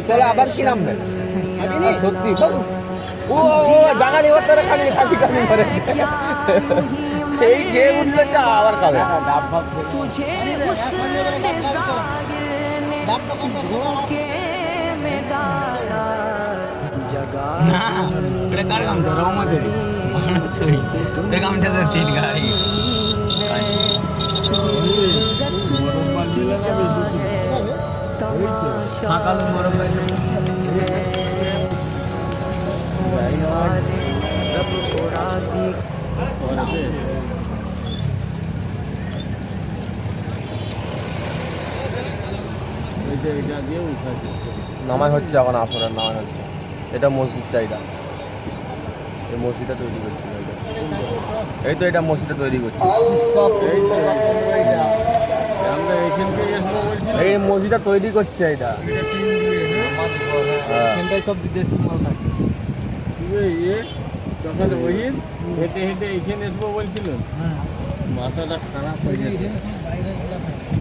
চলো আবার কি নাম দেন সত্যি ও বাঙালি হত্যারা খালি খালি খালি করে এই খেয়ে উঠলে চা আবার খাবে ডাব ভাব এটা কার কাম ধরো আমাদের কামটা সিট গাড়ি সকাল মরম নামাজ হচ্ছে এখন আসরের নামাজ হচ্ছে এটা মসজিদটা এটা এই মসজিদটা তৈরি করছে এই তো এটা মসজিদটা তৈরি করছে এই মসজিদটা তৈরি করছে এটা সব বিদেশি মাল থাকে সকালে ওই হেঁটে হেঁটে এখানে আসবো বলছিল মাথাটা খারাপ হয়ে গেছে